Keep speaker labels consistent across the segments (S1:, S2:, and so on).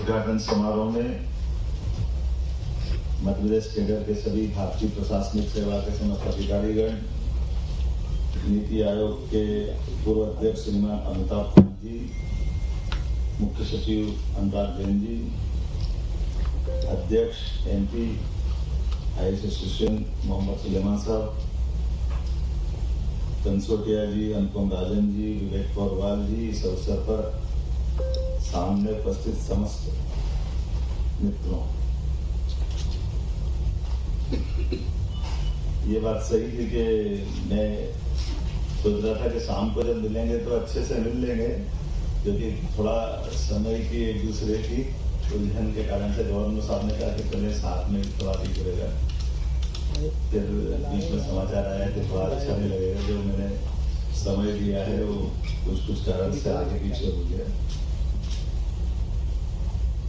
S1: उद्घाटन समारोह में मध्य प्रदेश केडर के सभी भारतीय प्रशासनिक सेवा के समस्त अधिकारीगण, नीति आयोग के पूर्व अध्यक्ष श्रीमान अमिताभ कांत जी, मुख्य सचिव अनुराग जैन जी, अध्यक्ष MP IAS association Mohammad Suleman sahab, Kansotia जी, अनुपम राजन जी, विवेक पौरवाल जी, इस अवसर पर सामने उपस्थित समस्त मित्रों, ये बात सही थी कि मैं सोच रहा था कि शाम को जब मिलेंगे तो अच्छे से मिल लेंगे, क्योंकि थोड़ा समय की एक दूसरे की उलझन के कारण से गवर्नर साहब ने कहा कि पहले साथ में थोड़ा ठीक रहेगा। फिर बीच में समाचार आया कि थोड़ा अच्छा नहीं लगेगा, जो मैंने समय दिया है वो कुछ कारण से आगे पीछे हो गया।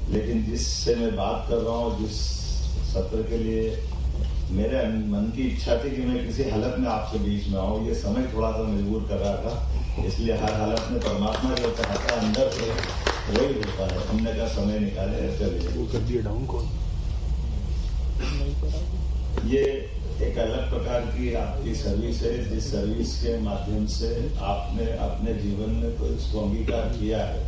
S1: लेकिन जिससे मैं बात कर रहा हूँ, जिस सत्र के लिए मेरे मन की इच्छा थी कि मैं किसी हालत में आपके बीच में आऊँ, ये समय थोड़ा सा मजबूर कर रहा था, इसलिए हर हालत में परमात्मा जो चाहता है अंदर से वही होता है। हमने का समय निकाले, चलिए।
S2: वो कर दिया डाउन कौन?
S1: ये एक अलग प्रकार की आपकी सर्विस है, जिस सर्विस के माध्यम से आपने अपने जीवन में तो इसको अंगीकार किया है।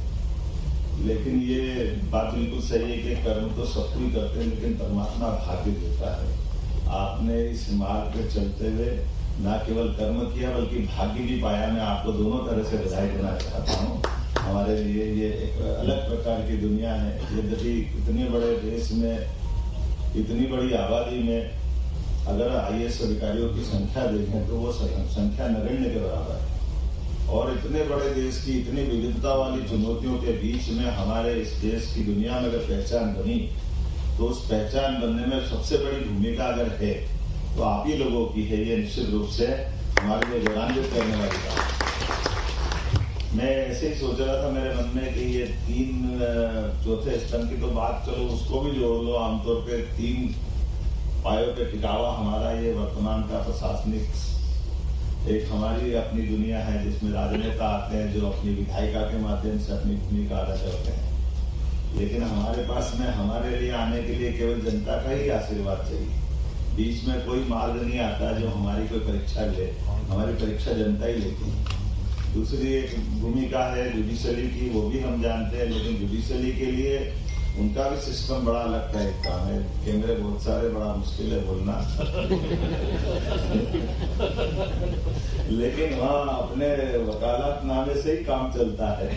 S1: लेकिन ये बात बिल्कुल सही है कि कर्म तो सब कोई करते हैं, लेकिन परमात्मा भाग्य देता है। आपने इस मार्ग पे चलते हुए न केवल कर्म किया बल्कि भाग्य भी पाया। मैं आपको दोनों तरह से बधाई देना चाहता हूँ। हमारे लिए ये एक अलग प्रकार की दुनिया है। यद्यपि इतने बड़े देश में, इतनी बड़ी आबादी में अगर IAS अधिकारियों की संख्या देखें तो वो संख्या नगण्य के बराबर है। और इतने बड़े देश की इतनी विविधता वाली चुनौतियों के बीच में हमारे इस देश की दुनिया में अगर पहचान बनी, तो उस पहचान बनने में सबसे बड़ी भूमिका अगर है तो आप ही लोगों की है। ये निश्चित रूप से हमारे लिए गौरवान्वित करने वाली बात। मैं ऐसे ही सोच रहा था मेरे मन में कि ये 3 चौथे स्तंभ की तो बात, चलो उसको भी जोड़ लो। आमतौर पे 3 पायों पे टिकावा हमारा ये वर्तमान का प्रशासनिक एक हमारी अपनी दुनिया है, जिसमें राजनेता आते हैं जो अपनी विधायिका के माध्यम से अपनी भूमिका अदा करते हैं। लेकिन हमारे पास में हमारे लिए आने के लिए केवल जनता का ही आशीर्वाद चाहिए। बीच में कोई मार्ग नहीं आता जो हमारी कोई परीक्षा ले। हमारी परीक्षा जनता ही लेती है। दूसरी एक भूमिका है जुडिशरी की, वो भी हम जानते हैं। लेकिन जुडिशरी के लिए उनका भी सिस्टम बड़ा अलग का एक काम है। कैमरे बहुत सारे, बड़ा मुश्किल है बोलना लेकिन वहाँ अपने वकालतनामे से ही काम चलता है।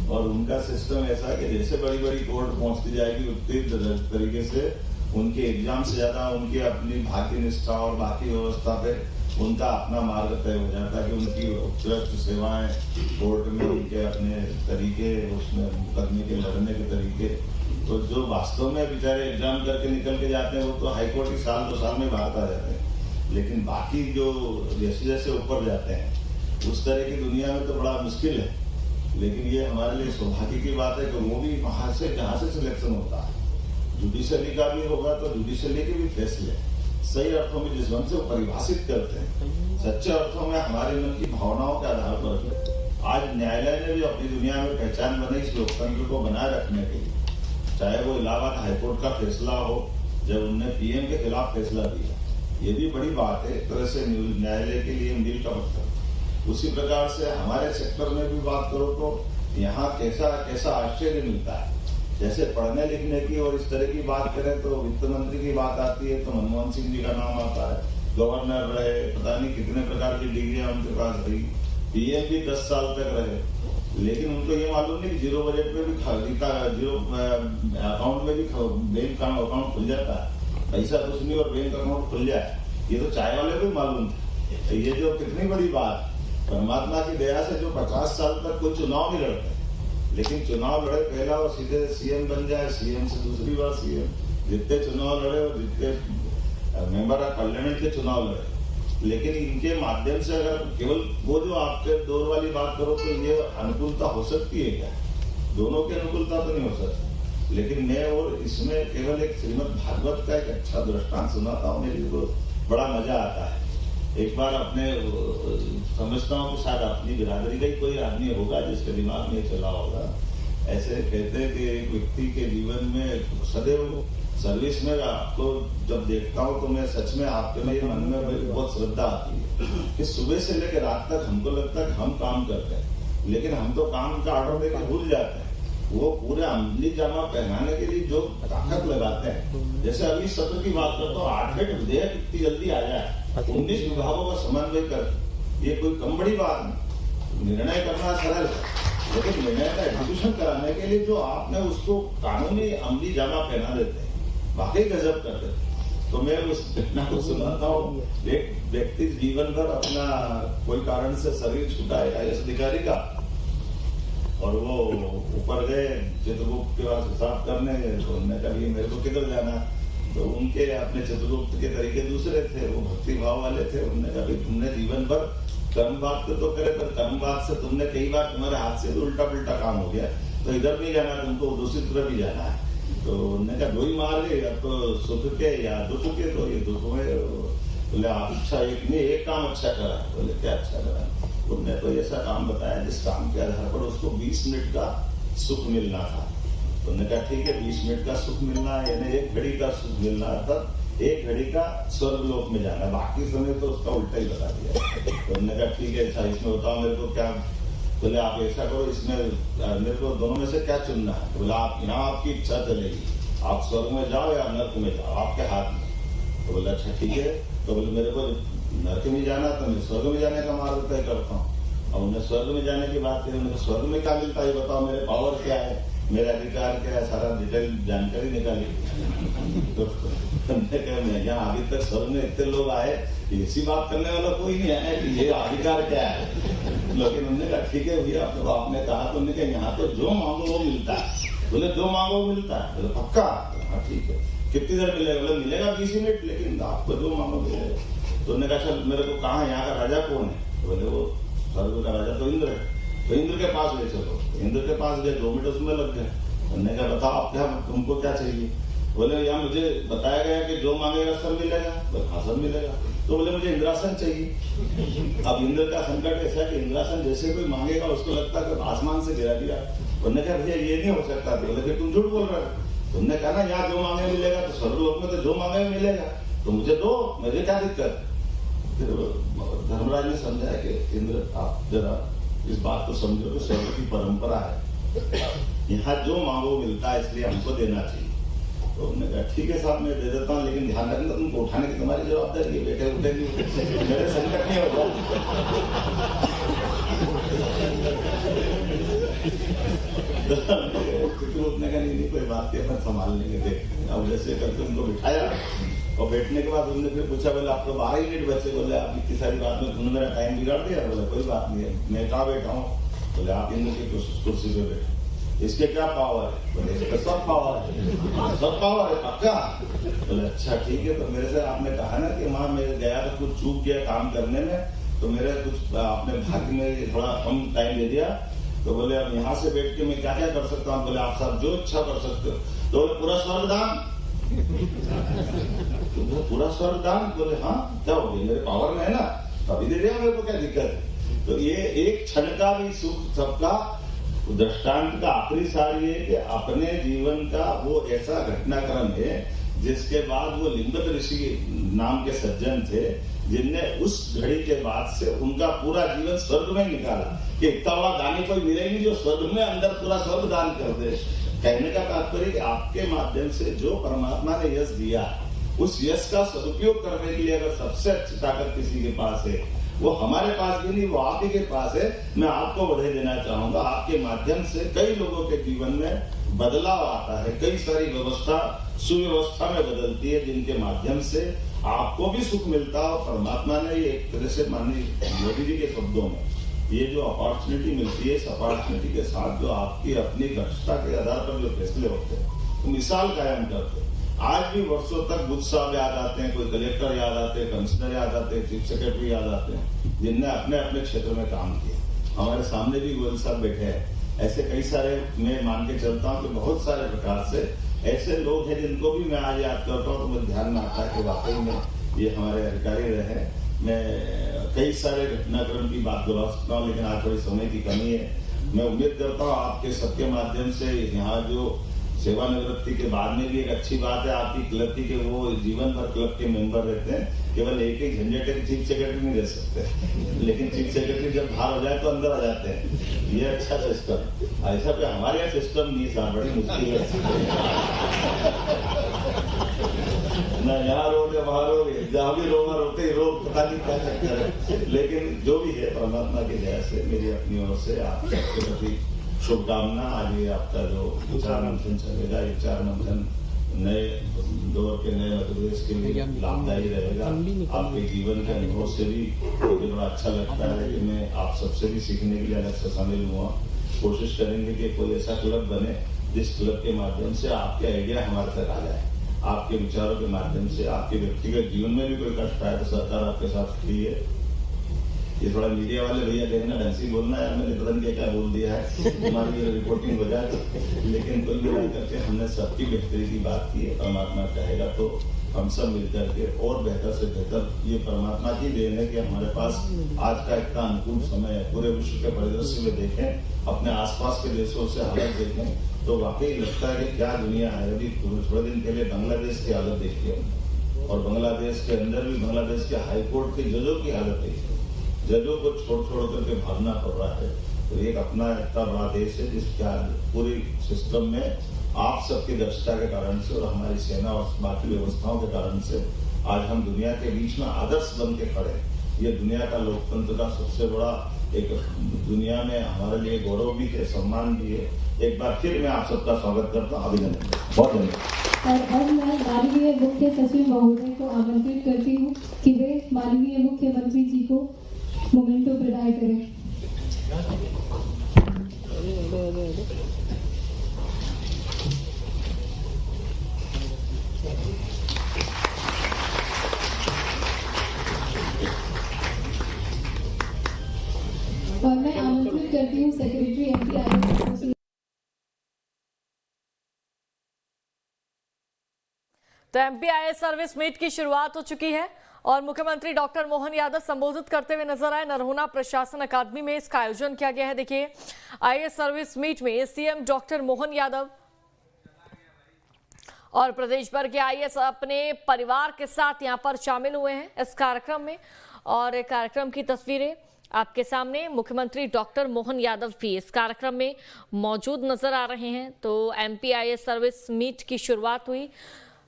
S1: और उनका सिस्टम ऐसा कि जैसे बड़ी बड़ी कोर्ट पहुंचती जाएगी उतनी तरीके से उनके एग्जाम से ज्यादा उनकी अपनी भाग्य निष्ठा और बाकी व्यवस्था पे उनका अपना मार्ग तय हो जाता है कि उनकी उत्कृष्ट सेवाएं कोर्ट में, उनके अपने तरीके, उसमें मुकदमे के लड़ने के तरीके। तो जो वास्तव में बेचारे एग्जाम करके निकल के जाते हैं वो तो हाईकोर्ट की 1-2 साल में बाहर आ जाते हैं। लेकिन बाकी जो जैसे जैसे ऊपर जाते हैं उस तरह की दुनिया में तो बड़ा मुश्किल है। लेकिन ये हमारे लिए सौभाग्य की बात है कि वो भी वहां से जहाँ से सिलेक्शन होता है, जुडिशरी का भी होगा तो जुडिशरी के भी फैसले सही अर्थों में जिस ढंग से वो परिभाषित करते हैं, सच्चे अर्थों में हमारे मन की भावनाओं के आधार पर आज न्यायालय ने भी अपनी दुनिया में पहचान बनाई इस लोकतंत्र को बनाए रखने के लिए। चाहे वो इलाहाबाद हाईकोर्ट का फैसला हो, जब उनने PM के खिलाफ फैसला दिया, ये भी बड़ी बात है। एक तरह से न्यायालय के लिए मील का पत्थर। उसी प्रकार से हमारे सेक्टर में भी बात करो तो यहाँ कैसा कैसा आश्चर्य मिलता है। जैसे पढ़ने लिखने की और इस तरह की बात करें तो वित्त मंत्री की बात आती है तो मनमोहन सिंह जी का नाम आता है। गवर्नर रहे, पता नहीं कितने प्रकार की डिग्रियां उनके पास रही। PM भी 10 साल तक रहे। लेकिन उनको ये मालूम नहीं कि जीरो बजट में भी जीरो अकाउंट में भी बैंक अकाउंट खुल जाता है। पैसा कुछ नहीं और बैंक अकाउंट खुल जाए, ये तो चाय वाले को भी मालूम था। ये जो कितनी बड़ी बात, परमात्मा की दया से जो 50 साल तक कोई चुनाव नहीं लड़ते, लेकिन चुनाव लड़े पहला और सीधे CM बन जाए, CM से दूसरी बार CM, जितने चुनाव लड़े और जितने मेंबर ऑफ पार्लियामेंट के चुनाव लड़े। लेकिन इनके माध्यम से अगर केवल वो जो आपके दौर वाली बात करो तो ये अनुकूलता हो सकती है क्या? दोनों की अनुकूलता तो नहीं हो सकती। लेकिन मैं और इसमें केवल एक श्रीमद् भागवत का एक अच्छा दृष्टांत सुनाता हूँ, मेरे को बड़ा मजा आता है। एक बार अपने समझता हूँ कि शायद अपनी बिरादरी का ही कोई आदमी होगा जिसके दिमाग में चला होगा ऐसे कहते हैं कि एक व्यक्ति के जीवन में सदैव सर्विस में आपको जब देखता हूँ तो मैं सच में आपके मेरे मन में बहुत श्रद्धा आती है कि सुबह से लेकर रात तक हमको लगता है कि हम काम करते हैं, लेकिन हम तो काम का ऑर्डर देकर भूल जाते हैं। वो पूरे अमली जामा पहनाने के लिए जो ताकत लगाते हैं, जैसे अभी सत्र की बात करता हूँ, 8 विधेयक इतनी जल्दी आ जाए, 19 विभागों का समन्वय कर, ये कोई कम बड़ी बात नहीं। निर्णय करना सरल है, लेकिन निर्णय का एग्जीक्यूशन कराने के लिए जो आपने उसको कानूनी अमली जामा पहना देते हैं, वाकई गजब कर देते। तो मैं उस घटना को सुनाता हूँ। एक व्यक्ति जीवन भर अपना कोई कारण से शरीर छूटा है IAS अधिकारी का, और वो ऊपर गए चित्रगुप्त के पास हिसाब करने, तो उन्होंने कहा मेरे को किधर जाना, तो उनके अपने चित्रगुप्त के तरीके दूसरे थे, वो भक्ति भाव वाले थे। उन्होंने कहा तुमने जीवन भर कर्म बात तो करे, पर कर्म बात से तुमने कई बार तुम्हारे हाथ से तो उल्टा पुल्टा काम हो गया, तो इधर नहीं जाना, तुमको दूसरी तरफ ही जाना है। तो उन्होंने कहा दो ही मार गए, अब तो सुख के या दुख के, तो ये दुख में बोले आप अच्छा एक काम अच्छा करा। बोले क्या अच्छा करा? उन्होंने तो ऐसा काम बताया जिस काम के आधार पर उसको 20 मिनट का सुख मिलना था। तो उन्होंने कहा ठीक है, 20 मिनट का सुख मिलना यानी 1 घड़ी का सुख मिलना था, 1 घड़ी का स्वर्गलोक में जाना, बाकी समय तो उसका उल्टा ही बता दिया। तो उन्होंने कहा ठीक है, अच्छा इसमें बताओ मेरे को क्या। बोले आप ऐसा करो, इसमें मेरे को दोनों में से क्या चुनना है? बोला आप यहाँ आपकी इच्छा चलेगी, आप स्वर्ग में जाओ या नर्क में जाओ, आपके हाथ में। तो बोला अच्छा ठीक है। तो बोले मेरे को नर्क में जाना, तो मैं स्वर्ग में जाने का मार्ग तय करता हूँ। और उन्हें स्वर्ग में जाने की बात करी, उन्हें स्वर्ग में क्या मिलता है बताओ, मेरे पावर क्या है, मेरा अधिकार क्या है, सारा डिटेल जानकारी निकाली। तो मैं यहाँ अभी तक स्वर्ग में इतने लोग आए, ऐसी बात करने वाला कोई नहीं आया कि ये अधिकार क्या है। लेकिन उन्होंने कहा ठीक है भैया, आपने कहा, तो उन्होंने कहा यहाँ तो जो मांगो वो मिलता है। बोले जो मांगो वो मिलता है? बोले पक्का? हाँ ठीक है। कितनी देर मिलेगा? बोले मिलेगा 20 मिनट, लेकिन आपको जो मांगो मिलेगा। तो उन्होंने कहा चल मेरे को कहा यहाँ का राजा कौन है? बोले वो स्वर्ग का राजा तो इंद्र है। तो इंद्र के पास ले चलो। इंद्र के पास गए, 2 मिनट उसमें लग गए। उन्होंने कहा बताओ आप क्या, तुमको क्या चाहिए? बोले यहाँ मुझे बताया गया कि जो मांगेगा सब मिलेगा। बोले हाँ सब मिलेगा। तो बोले मुझे इंद्रासन चाहिए। अब इंद्र का संकट ऐसा कि इंद्रासन जैसे कोई मांगेगा उसको लगता है कि आसमान से गिरा दिया। उन्होंने कहा भैया ये नहीं हो सकता। बोले कि तुम झूठ बोल रहे हो। तुमने कहा ना यहाँ जो मांगे मिलेगा, तो स्वर्गलोक में तो जो मांगे मिलेगा, तो मुझे दो, मुझे क्या दिक्कत? फिर धर्मराज ने समझाया कि इंद्र आप जरा इस बात को समझो कि स्वर्ग की परंपरा है, यहाँ जो मांगो मिलता है, इसलिए हमको देना चाहिए। तो उन्होंने कहा ठीक है साहब मैं दे देता हूँ, लेकिन ध्यान रखना तुमको उठाने की तुम्हारी जवाबदारी है, बैठे उठे नहीं, मेरे संकट नहीं होगा। उठने का नहीं कोई बात नहीं, अपन संभाल लेंगे, देख। अब जैसे करके उनको बिठाया, और बैठने के बाद उन्होंने फिर पूछा, बोले आप तो 12 मिनट बचे। बोले आप इतनी सारी बात में तुमने मेरा टाइम बिगाड़ दिया। बोले कोई बात नहीं है, मैं कहाँ बैठा हूँ? बोले आप इंद्र की कुर्सी पे बैठे। इसके क्या पावर है? बोले इसका सब पावर है। सब पावर है पक्का? बोले अच्छा ठीक है। तो मेरे से आपने कहा ना कि वहां मैं गया तो कुछ चूक गया काम करने में, तो मेरे कुछ आपने भाग्य में थोड़ा कम टाइम दे दिया। तो बोले अब यहाँ से बैठ के मैं क्या क्या कर सकता हूँ? बोले आप सब जो इच्छा कर सकते हो। तो बोले पूरा स्वर्ग दान? तो पूरा स्वर्ग दान? बोले हाँ क्या हो गया, मेरे पावर में है ना, अभी दे दिया, मेरे को क्या दिक्कत है? तो ये एक क्षण का भी सुख सबका दृष्टांत का आखिरी सार ये कि अपने जीवन का वो ऐसा घटनाक्रम है जिसके बाद वो लिंगत ऋषि नाम के सज्जन थे, जिनने उस घड़ी के बाद से उनका पूरा जीवन स्वर्ग में निकाला कि इतना बड़ा दानी कोई मिले नहीं जो स्वर्ग में अंदर पूरा स्वर्ग दान कर दे। कहने का तात्पर्य आपके माध्यम से जो परमात्मा ने यश दिया, उस यश का सदुपयोग करने के लिए अगर सबसे अच्छी ताकत किसी के पास है, वो हमारे पास भी नहीं, वो आप ही के पास है। मैं आपको बधाई देना चाहूंगा, आपके माध्यम से कई लोगों के जीवन में बदलाव आता है, कई सारी व्यवस्था सुव्यवस्था में बदलती है, जिनके माध्यम से आपको भी सुख मिलता है। और परमात्मा ने ये एक तरह से माननीय मोदी जी के शब्दों में ये जो अपॉर्चुनिटी मिलती है, इस अपॉर्चुनिटी के साथ जो आपकी अपनी दक्षता के आधार पर जो फैसले होते हैं, तो मिसाल कायम करते हैं। आज भी वर्षों तक बुद्ध साहब याद आते हैं, कोई कलेक्टर याद आते हैं, कमिश्नर याद आते हैं, चीफ सेक्रेटरी याद आते हैं, जिनने अपने अपने क्षेत्र में काम किया। हमारे सामने भी गोयल साहब बैठे हैं, ऐसे कई सारे मैं मान के चलता हूँ कि बहुत सारे प्रकार से ऐसे लोग हैं जिनको भी मैं आज याद करता हूँ तो मुझे ध्यान में आता है कि वाकई में ये हमारे अधिकारी रहे। मैं कई सारे घटनाक्रम की बात दोहरा सकता हूँ, लेकिन आज थोड़ी समय की कमी है। मैं उम्मीद करता हूँ आपके सबके माध्यम से यहाँ जो सेवानिवृत्ति के बाद में भी एक अच्छी बात है आपकी क्लब की कि वो जीवन भर क्लब के मेंबर रहते हैं। केवल एक ही झंझट है कि चीफ सेक्रेटरी नहीं रह सकते, लेकिन चीफ सेक्रेटरी जब बाहर हो जाए तो अंदर आ जाते हैं। ये अच्छा सिस्टम, ऐसा पे हमारे यहाँ सिस्टम नहीं था, बड़ी मुश्किल है। ना यहाँ रोग है वहां रोग है, जहाँ भी रोग रोते ही रोग, पता नहीं क्या चक्कर है। लेकिन जो भी है परमात्मा की दया से मेरी अपनी ओर से आप सबके प्रति शुभकामना। आज ये आपका जो विचार मंथन चलेगा, ये विचार मंथन नए दौर के नए मध्य प्रदेश के लिए लाभदायी रहेगा। आपके जीवन के अनुभव से भी मुझे बड़ा अच्छा लगता है कि मैं आप सबसे भी सीखने के लिए अलग से शामिल हुआ। कोशिश करेंगे कि कोई ऐसा क्लब बने जिस क्लब के माध्यम से आपके आइडिया हमारे तक आ जाए, आपके विचारों के माध्यम से आपके व्यक्तिगत जीवन में भी कोई कष्ट आए तो सरकार आपके साथ खड़ी है। ये थोड़ा मीडिया वाले भैया देखना ढंग से बोलना है, मैंने पता नहीं क्या बोल दिया है, हमारी ये रिपोर्टिंग हो जाए। लेकिन कुल मिला करके हमने सबकी बेहतरी की बात की है। परमात्मा चाहेगा तो हम सब मिलकर के और बेहतर से बेहतर, ये परमात्मा की देन है कि हमारे पास आज का इतना अनुकूल समय है। पूरे विश्व के परिदृश्य में देखें, अपने आसपास के देशों से हालत देखें तो वाकई लगता है कि क्या दुनिया है। अभी थोड़े दिन पहले बांग्लादेश की हालत देखी है, और बांग्लादेश के अंदर भी बांग्लादेश के हाईकोर्ट के जजों की हालत देखी, जजों को छोड़ करके भागना पड़ रहा है। तो एक अपना इतना बड़ा देश है जिसका पूरी सिस्टम में आप सबकी दक्षता के कारण से और हमारी सेना और बाकी व्यवस्थाओं के कारण से आज हम दुनिया के बीच में आदर्श बन के खड़े। ये दुनिया का लोकतंत्र का सबसे बड़ा एक दुनिया में हमारे लिए गौरव भी है, सम्मान भी है। एक बार फिर मैं आप सबका स्वागत करता हूँ, अभिनंदन, बहुत धन्यवाद।
S2: और अब मैं माननीय मुख्य सचिव महोदय को आमंत्रित करती हूँ कि वे माननीय मुख्यमंत्री जी को मोमेंटो प्रदान करें। और मैं आमंत्रित करती हूँ सेक्रेटरी MPIS।
S3: तो MPIS सर्विस मीट की शुरुआत हो चुकी है और मुख्यमंत्री डॉक्टर मोहन यादव संबोधित करते हुए नजर आए। नरहोना प्रशासन अकादमी में इसका आयोजन किया गया है। देखिए, IAS सर्विस मीट में CM डॉक्टर मोहन यादव और प्रदेश भर के IAS अपने परिवार के साथ यहां पर शामिल हुए हैं इस कार्यक्रम में। और कार्यक्रम की तस्वीरें आपके सामने, मुख्यमंत्री डॉक्टर मोहन यादव भी इस कार्यक्रम में मौजूद नजर आ रहे हैं। तो MPIS सर्विस मीट की शुरुआत हुई,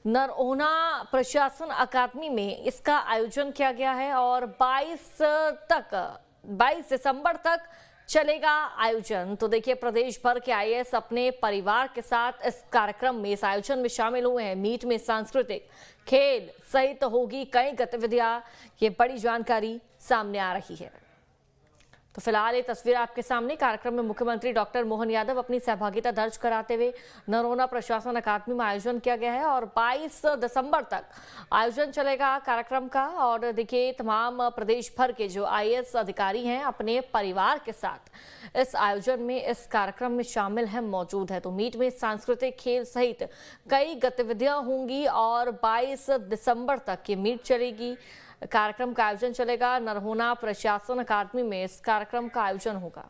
S3: नरहोना प्रशासन अकादमी में इसका आयोजन किया गया है और 22 दिसंबर तक चलेगा आयोजन। तो देखिए, प्रदेश भर के IAS अपने परिवार के साथ इस कार्यक्रम में, इस आयोजन में शामिल हुए हैं। मीट में सांस्कृतिक, खेल सहित होगी कई गतिविधियां, ये बड़ी जानकारी सामने आ रही है। तो फिलहाल ये तस्वीर आपके सामने, कार्यक्रम में मुख्यमंत्री डॉक्टर मोहन यादव अपनी सहभागिता दर्ज कराते हुए नरहोना प्रशासन अकादमी में आयोजन किया गया है और 22 दिसंबर तक आयोजन चलेगा कार्यक्रम का। और देखिए, तमाम प्रदेश भर के जो IAS अधिकारी हैं अपने परिवार के साथ इस आयोजन में, इस कार्यक्रम में शामिल है, मौजूद है। तो मीट में सांस्कृतिक, खेल सहित कई गतिविधियां होंगी और 22 दिसंबर तक ये मीट चलेगी। कार्यक्रम का आयोजन चलेगा, नरहोना प्रशासन अकादमी में इस कार्यक्रम का आयोजन होगा।